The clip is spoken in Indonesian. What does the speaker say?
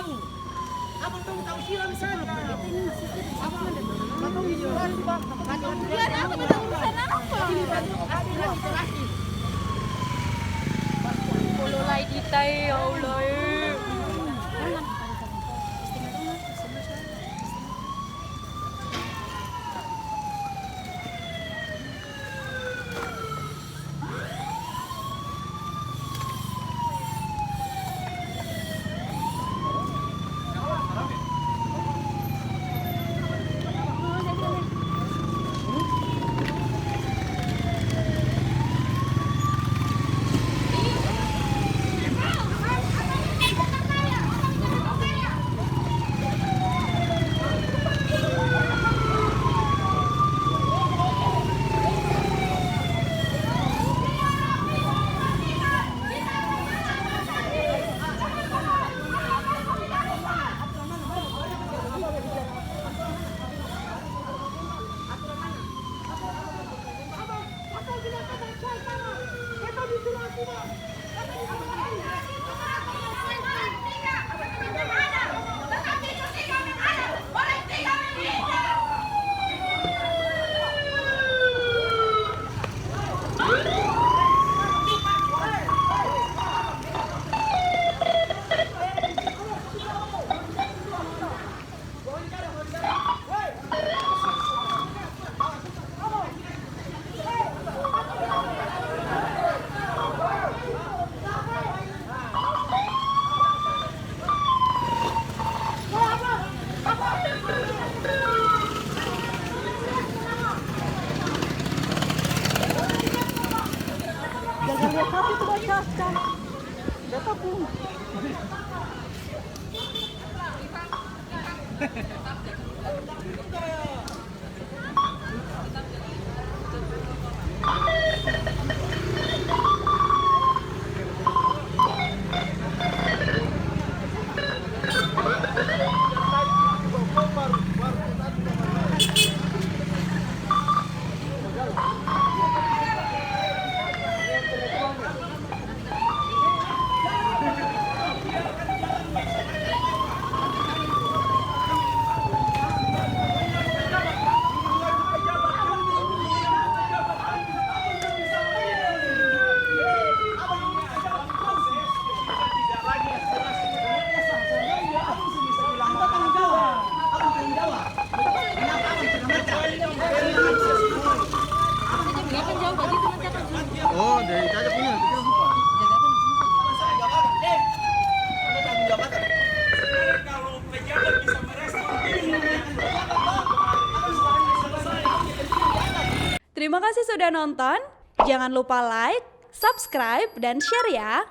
kamu. Abang kamu tahu siram di sana. Abang di luar bang. Biar aku betul urusan apa? Polo lai ditai ya Allah. Jangan lihat hati itu baca. Lihat aku. Oh, dari itu aja punya, kita lupa. Terima kasih sudah nonton. Jangan lupa like, subscribe, dan share ya.